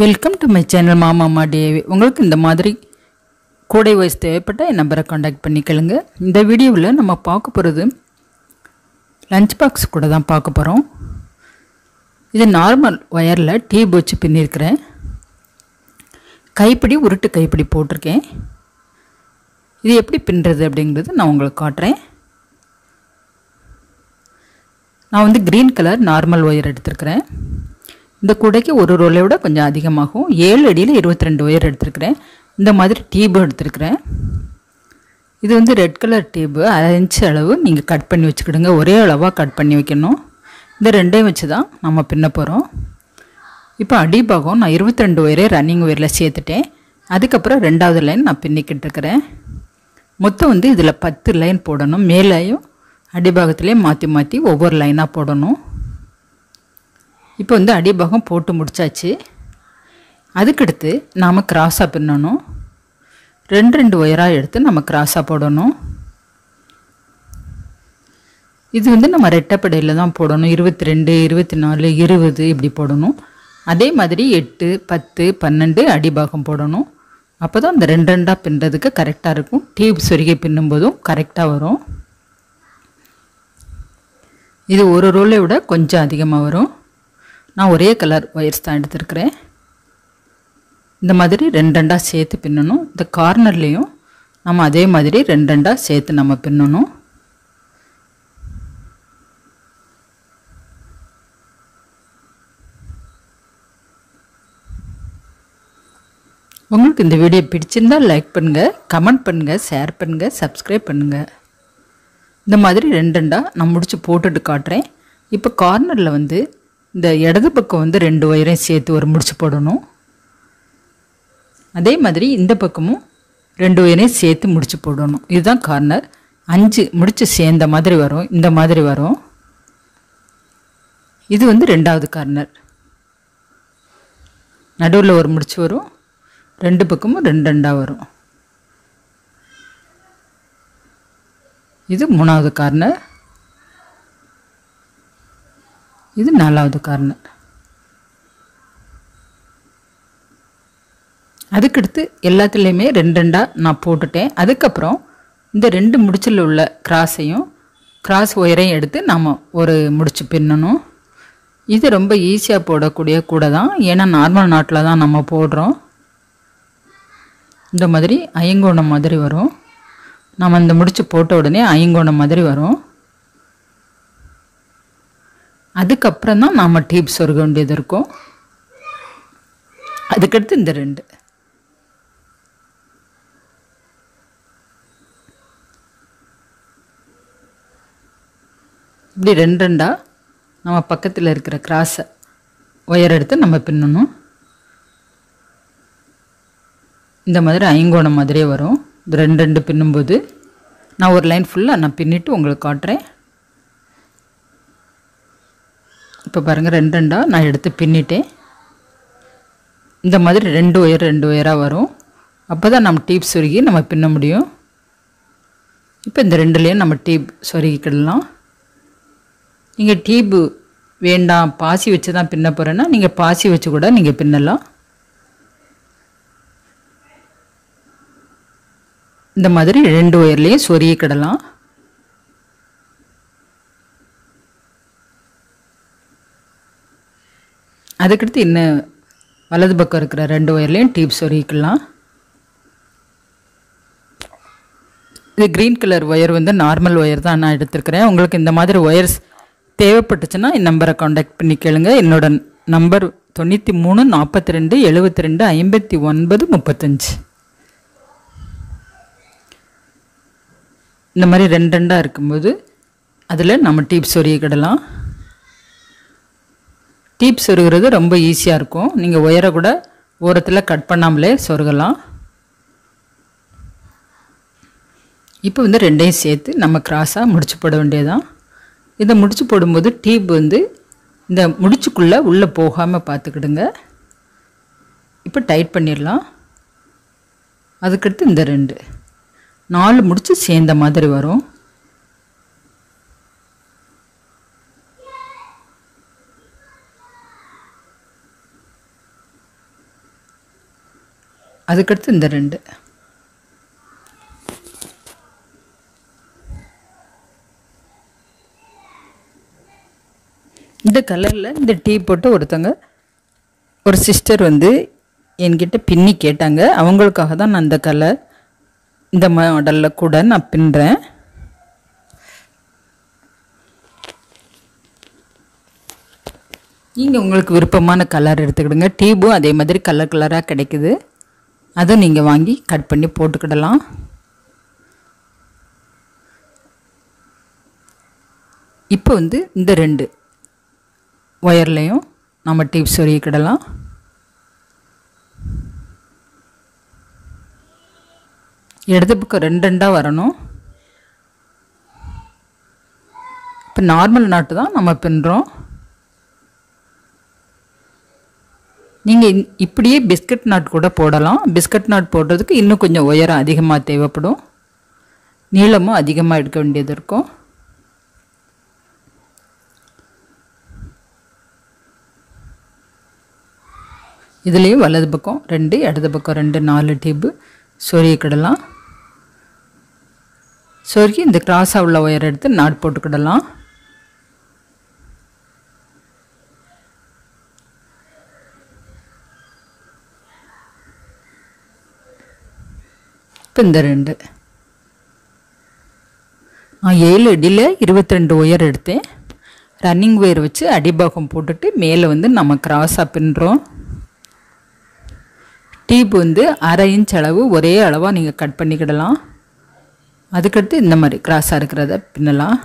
Welcome to my channel மாமா DAV. உங்களுக்கு இந்த மாதிரி கூடை வாய்ஸ் தேவைப்பட்ட என் நம்பரை காண்டாக்ட் பண்ணிக்கலுங்க. இந்த வீடியோவில் நம்ம பார்க்க போகிறது லஞ்ச் பாக்ஸ் கூட தான் பார்க்க போகிறோம். இது நார்மல் ஒயரில் டியூப் வச்சு பின்னிருக்கிறேன். கைப்பிடி உருட்டு கைப்பிடி போட்டிருக்கேன். இது எப்படி பின்னுறது அப்படிங்கிறது நான் உங்களுக்கு காட்டுறேன். நான் க்ரீன் கலர் நார்மல் ஒயர் எடுத்துருக்கிறேன். இந்த கூடைக்கு ஒரு ரோலை விட கொஞ்சம் அதிகமாகும். 7 அடியில் 22 ஒயர் எடுத்துருக்கிறேன். இந்த மாதிரி டியூப் எடுத்துருக்கிறேன். இது ரெட் கலர் டியூப்பு 1/2 இன்ச் அளவு நீங்கள் கட் பண்ணி வச்சுக்கிடுங்க. ஒரே அளவாக கட் பண்ணி வைக்கணும். இந்த ரெண்டையும் வச்சு தான் நம்ம பின்ன போகிறோம். இப்போ அடிபாகம் நான் 22 ஒயரே ரன்னிங் ஒயரில் சேர்த்துட்டேன். அதுக்கப்புறம் 2வது லைன் நான் பின்னிக்கிட்டு இருக்கிறேன். மொத்தம் இதில் 10 லைன் போடணும். மேலேயும் அடிபாகத்துலேயும் மாற்றி மாற்றி ஒவ்வொரு லைனாக போடணும். இப்போ அடிபாகம் போட்டு முடிச்சாச்சு. அதுக்கடுத்து நாம் கிராஸாக பின்னணும். 2 ஒயராக எடுத்து நம்ம கிராஸாக போடணும். இது நம்ம ரெட்டைப்படையில் தான் போடணும். 22, 24, 20 இப்படி போடணும். அதே மாதிரி 8, 10, 12 அடிபாகம் போடணும். அப்போ தான் அந்த 2 பின்னுறதுக்கு கரெக்டாக இருக்கும். டியூப் சொருகி பின்னும்போதும் கரெக்டாக வரும். இது ஒரு ரோலை விட கொஞ்சம் அதிகமாக வரும். நான் ஒரே கலர் ஒயர்ஸ் தான் எடுத்துருக்கிறேன். இந்த மாதிரி 2 சேர்த்து பின்னணும். இந்த கார்னர்லேயும் நம்ம அதே மாதிரி 2 சேர்த்து நம்ம பின்னணும். உங்களுக்கு இந்த வீடியோ பிடிச்சிருந்தால் லைக் பண்ணுங்கள், கமெண்ட் பண்ணுங்கள், ஷேர் பண்ணுங்கள், சப்ஸ்கிரைப் பண்ணுங்கள். இந்த மாதிரி 2 நான் முடித்து போட்டுட்டு காட்டுறேன். இப்போ கார்னரில் இந்த இடது பக்கம் 2 ஒயரையும் சேர்த்து ஒரு முடிச்சு போடணும். அதே மாதிரி இந்த பக்கமும் 2 ஒயரையும் சேர்த்து முடிச்சு போடணும். இதுதான் கார்னர். 5 முடிச்சு சேர்ந்த மாதிரி வரும். இந்த மாதிரி வரும். இது 2வது கார்னர். நடுவில் ஒரு முடிச்சு வரும். 2 பக்கமும் 2 வரும். இது 3வது கார்னர். இது 4வது கார்னர். அதுக்கடுத்து எல்லாத்துலேயுமே 2 நான் போட்டுட்டேன். அதுக்கப்புறம் இந்த 2 முடிச்சில் உள்ள கிராஸ் ஒயரையும் எடுத்து நம்ம ஒரு முடிச்சு பின்னணும். இது ரொம்ப ஈஸியாக போடக்கூடிய கூட தான். ஏன்னா நார்மல் நாட்டில் தான் நம்ம போடுறோம். இந்த மாதிரி ஐங்கோணம் மாதிரி வரும். நம்ம இந்த முடிச்சு போட்ட உடனே ஐங்கோணம் மாதிரி வரும். அதுக்கப்புறம் தான் நாம் டியூப் சொருக வேண்டியது இருக்கும். அதுக்கடுத்து இந்த 2 இப்படி 2 நம்ம பக்கத்தில் இருக்கிற கிராஸை ஒயர் எடுத்து நம்ம பின்னணும். இந்த மாதிரி ஐங்கோணம் மாதிரியே வரும். இந்த 2 பின்னும்போது நான் ஒரு லைன் ஃபுல்லாக நான் பின்னிட்டு உங்களுக்கு காட்டுறேன். இப்போ பாருங்கள் 2 நான் எடுத்து பின்னிட்டேன். இந்த மாதிரி 2 ஒயராக வரும். அப்போ தான் நம்ம டியூப் சொருகி நம்ம பின்ன முடியும். இப்போ இந்த 2லேயும் நம்ம டியூப் சொருகிக்கிடலாம். நீங்கள் டியூப் வேண்டாம் பாசி வச்சு தான் பின்ன போகிறேன்னா நீங்கள் பாசி வச்சு கூட நீங்கள் பின்னலாம். இந்த மாதிரி 2 ஒயர்லேயும் சொருகிக்கிடலாம். அதுக்கடுத்து இன்னும் வலது பக்கம் இருக்கிற 2 ஒயர்லேயும் டியூப் சொருகிக்கலாம். இது green colour wire normal wire தான் நான் எடுத்துருக்கிறேன். உங்களுக்கு இந்த மாதிரி ஒயர்ஸ் தேவைப்பட்டுச்சுன்னா என் நம்பரை காண்டாக்ட் பண்ணி கேளுங்க. என்னோட நம்பர் 93 42 72 59 35. இந்த மாதிரி 2 இருக்கும்போது அதில் நம்ம டியூப் சொருகிக்கிடலாம். டியூப் சொருகிறது ரொம்ப ஈஸியாக இருக்கும். நீங்கள் ஒயரை கூட ஓரத்தில் கட் பண்ணாமலே சொருகலாம். இப்போ 2ஐயும் சேர்த்து நம்ம கிராஸாக முடிச்சு போட வேண்டியதுதான். இதை முடிச்சு போடும்போது டியூப் இந்த முடிச்சுக்குள்ளே உள்ளே போகாமல் பார்த்துக்கிடுங்க. இப்போ டைட் பண்ணிடலாம். அதுக்கடுத்து இந்த 4 முடிச்சு சேர்ந்த மாதிரி வரும். அதுக்கடுத்து இந்த 2. இந்த கலரில் இந்த டீ போட்டு ஒரு சிஸ்டர் வந்து என்கிட்ட பின்னி கேட்டாங்க. அவங்களுக்காக தான் நான் இந்த கலர் இந்த மாடலில் கூட நான் பின்னுறேன். நீங்கள் உங்களுக்கு விருப்பமான கலர் எடுத்துக்கிடுங்க. டீபும் அதே மாதிரி கலராக கிடைக்குது. அதுவும் நீங்கள் வாங்கி கட் பண்ணி போட்டுக்கிடலாம். இப்போ வந்து இந்த 2 ஒயர்லையும் நம்ம டீப் சொருகிக்கிடலாம். இடது பக்கம் 2 வரணும். இப்போ நார்மல் நாட்டு தான் நம்ம பின்னுறோம். நீங்கள் இப்படியே பிஸ்கட் நாட் கூட போடலாம். பிஸ்கட் நாட் போடுறதுக்கு இன்னும் கொஞ்சம் உயரம் அதிகமாக தேவைப்படும். நீளமும் அதிகமாக எடுக்க வேண்டியது இருக்கும். இதுலேயும் வலது பக்கம் 2, இடது பக்கம் 2, 4 டீப்பு சொருகிக்கிடலாம். சொருகி இந்த கிராஸாக உள்ள ஒயர் எடுத்து நாட் போட்டுக்கிடலாம். இப்போ இந்த 2 நான் 7 அடியில் 22 ஒயர் எடுத்தேன். ரன்னிங் ஒயர் வச்சு அடிபாகம் போட்டுட்டு மேலே வந்து நம்ம கிராஸாக பின்னுறோம். டீப் வந்து 1/2 இன்ச் அளவு ஒரே அளவாக நீங்கள் கட் பண்ணிக்கிடலாம். அதுக்கடுத்து இந்த மாதிரி கிராஸாக இருக்கிறத பின்னலாம்.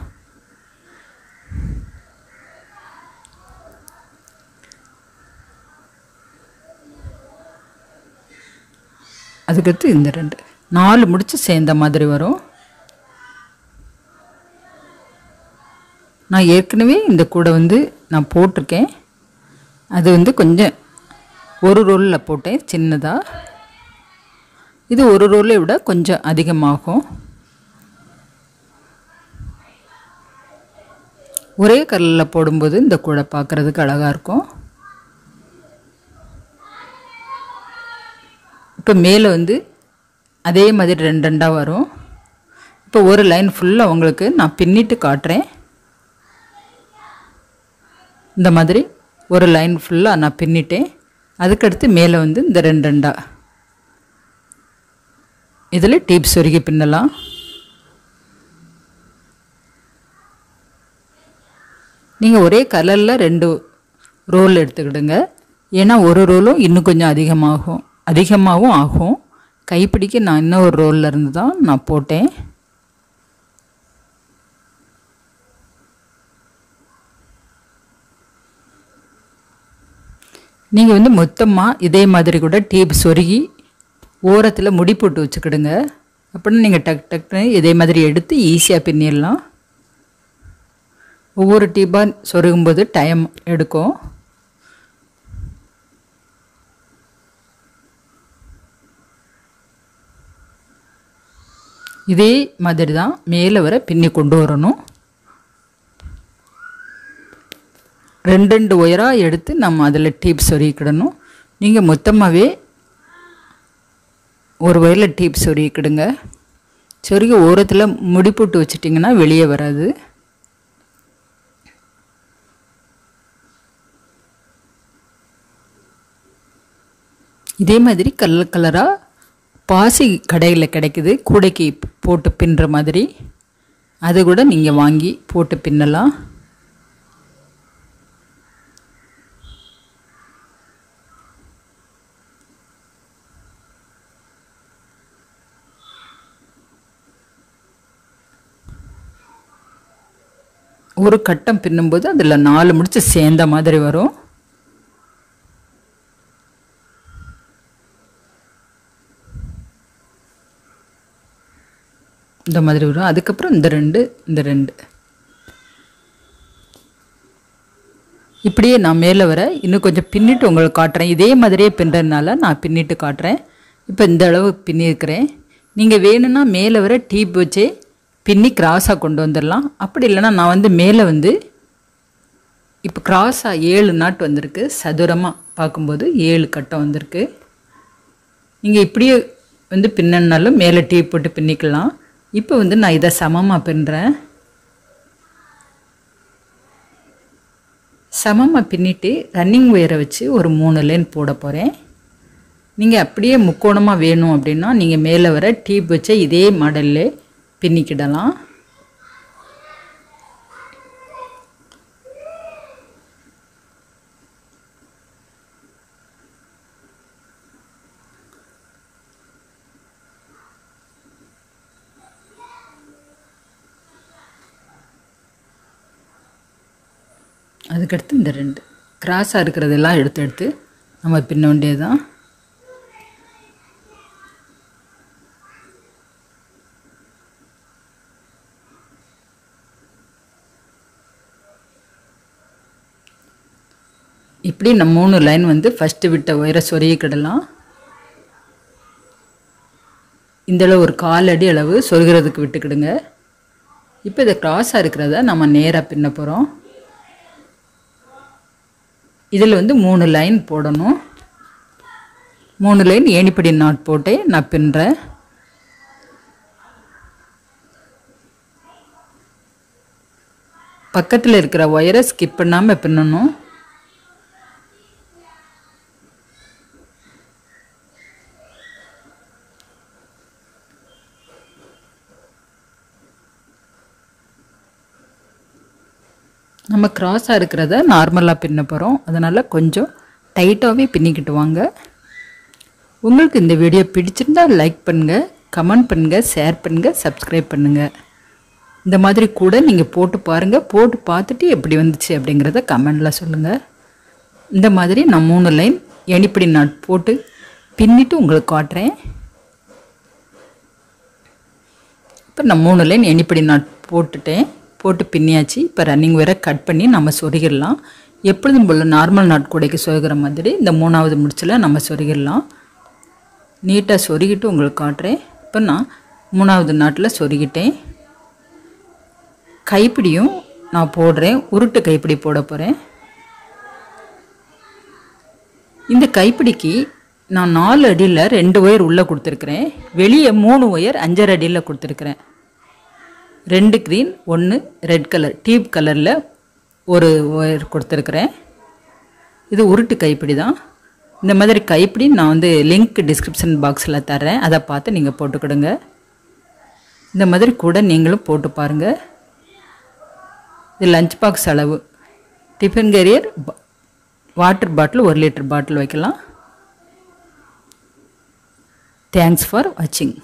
அதுக்கடுத்து இந்த 4 முடிச்சு சேர்ந்த மாதிரி வரும். நான் ஏற்கனவே இந்த கூடை வந்து நான் போட்டிருக்கேன். அது வந்து கொஞ்சம் ஒரு ரோலில் போட்டேன் சின்னதாக. இது ஒரு ரோலை விட கொஞ்சம் அதிகமாகும். ஒரே கல்லில் போடும்போது இந்த கூடை பார்க்குறதுக்கு அழகாக இருக்கும். இப்போ மேலே வந்து அதே மாதிரி 2 வரும். இப்போ ஒரு லைன் ஃபுல்லாக உங்களுக்கு நான் பின்னிட்டு காட்டுறேன். இந்த மாதிரி ஒரு லைன் ஃபுல்லாக நான் பின்னிட்டேன். அதுக்கடுத்து மேலே வந்து இந்த 2 இதில் டீப் சொருகி பின்னலாம். நீங்கள் ஒரே கலரில் 2 ரோல் எடுத்துக்கிடுங்க. ஏன்னா ஒரு ரோலும் இன்னும் கொஞ்சம் அதிகமாகவும் ஆகும். கைப்பிடிக்க நான் இன்னும் ஒரு ரோலில் இருந்து தான் நான் போட்டேன். நீங்கள் வந்து மொத்தமாக இதே மாதிரி கூட டீப் சொருகி ஓரத்தில் முடி போட்டு வச்சுக்கிடுங்க. அப்படின்னா நீங்கள் டக்குன்னு இதே மாதிரி எடுத்து ஈஸியாக பின்னிடலாம். ஒவ்வொரு டீப்பாக சொருகும்போது டைம் எடுக்கும். இதே மாதிரி தான் மேலே வர பின்னி கொண்டு வரணும். 2 ஒயராக எடுத்து நம்ம அதில் டீப் சொருகிக்கிடணும். நீங்கள் மொத்தமாகவே ஒரு ஒயரில் டீப் சொருகிக்கிடுங்க. சொருகி ஓரத்தில் முடி போட்டு வச்சிட்டிங்கன்னா வெளியே வராது. இதே மாதிரி கலராக பாசி கடையில் கிடைக்குது, கூடைக்கு போட்டு பின்னுற மாதிரி. அது கூட நீங்கள் வாங்கி போட்டு பின்னலாம். ஒரு கட்டம் பின்னும்போது அதில் 4 முடிச்சு சேர்ந்த மாதிரி வரும். இந்த மாதிரி வரும். அதுக்கப்புறம் இந்த 2 இப்படியே நான் மேலே வர இன்னும் கொஞ்சம் பின்னிட்டு உங்களுக்கு காட்டுறேன். இதே மாதிரியே பின்னுறதுனால நான் பின்னிட்டு காட்டுறேன். இப்போ இந்த அளவு பின்னிருக்கிறேன். நீங்கள் வேணும்னா மேலே வர டீப் வச்சே பின்னி கிராஸாக கொண்டு வந்துடலாம். அப்படி இல்லைன்னா நான் வந்து மேலே வந்து இப்போ கிராஸாக 7 நாட் வந்திருக்கு. சதுரமாக பார்க்கும்போது 7 கட்டம் வந்திருக்கு. நீங்கள் இப்படியே வந்து பின்னனாலும் மேலே டீ போட்டு பின்னிக்கலாம். இப்போ வந்து நான் இதை சமமாக பின்னுறேன். சமமாக பின்னிட்டு ரன்னிங் ஒயரை வச்சு ஒரு 3 லைன் போட போகிறேன். நீங்கள் அப்படியே முக்கோணமாக வேணும் அப்படின்னா நீங்கள் மேலே வர டீப் வச்ச இதே மாடல்லே பின்னிக்கிடலாம். அதுக்கடுத்து இந்த 2 கிராஸாக இருக்கிறதெல்லாம் எடுத்து நம்ம பின்ன வேண்டியது தான். இப்படி நம்ம 3 லைன் வந்து ஃபஸ்ட்டு விட்ட ஒயரை சொருகிக்கிடலாம். இந்தளவு ஒரு 1/4 அடி அளவு சொருகிறதுக்கு விட்டுக்கிடுங்க. இப்போ இதை கிராஸாக இருக்கிறத நம்ம நேராக பின்ன போகிறோம். இதில் வந்து 3 லைன் போடணும். 3 லைன் ஏணிப்படி நாட் போட்டு நான் பின்னுறேன். பக்கத்தில் இருக்கிற ஒயரை ஸ்கிப் பண்ணாமல் பின்னணும். நம்ம கிராஸாக இருக்கிறத நார்மலாக பின்ன போகிறோம். அதனால் கொஞ்சம் டைட்டாகவே பின்னிக்கிட்டு வாங்க. உங்களுக்கு இந்த வீடியோ பிடிச்சிருந்தால் லைக் பண்ணுங்கள், கமெண்ட் பண்ணுங்கள், ஷேர் பண்ணுங்கள், சப்ஸ்கிரைப் பண்ணுங்கள். இந்த மாதிரி கூட நீங்கள் போட்டு பாருங்கள். போட்டு பார்த்துட்டு எப்படி வந்துச்சு அப்படிங்கிறத கமெண்டில் சொல்லுங்கள். இந்த மாதிரி நான் 3 லைன் எணிப்படி நாட் போட்டு பின்னிட்டு உங்களுக்கு காட்டுறேன். இப்போ நான் 3 லைன் எணிப்படி நாட் போட்டு பின்னியாச்சு. இப்போ ரன்னிங் ஒயரை கட் பண்ணி நம்ம சொருகிடலாம். எப்பொழுதும் போல் நார்மல் நாட் கூடைக்கு சொருகிற மாதிரி இந்த 3வது முடிச்சில் நம்ம சொருகிடலாம். நீட்டாக சொருகிட்டு உங்களுக்கு காட்டுறேன். இப்போ நான் 3வது நாட்டில் சொருகிட்டேன். கைப்பிடியும் நான் போடுறேன். உருட்டு கைப்பிடி போட போகிறேன். இந்த கைப்பிடிக்கு நான் 4 அடியில் 2 ஒயர் உள்ளே கொடுத்துருக்குறேன். வெளியே 3 ஒயர் 5.5 அடியில் கொடுத்துருக்குறேன். 2 க்ரீன் 1 ரெட் கலர் டீப் கலரில் ஒரு ஒயர் கொடுத்துருக்குறேன். இது உருட்டு கைப்பிடி தான். இந்த மாதிரி கைப்பிடி நான் வந்து லிங்க் டிஸ்கிரிப்ஷன் பாக்ஸில் தர்றேன். அதை பார்த்து நீங்கள் போட்டுக்கிடுங்க. இந்த மாதிரி கூட நீங்களும் போட்டு பாருங்கள். இது லஞ்ச் பாக்ஸ் அளவு. Tiffin carrier, water bottle 1 litre bottle வைக்கலாம். தேங்க்ஸ் ஃபார் வாட்சிங்.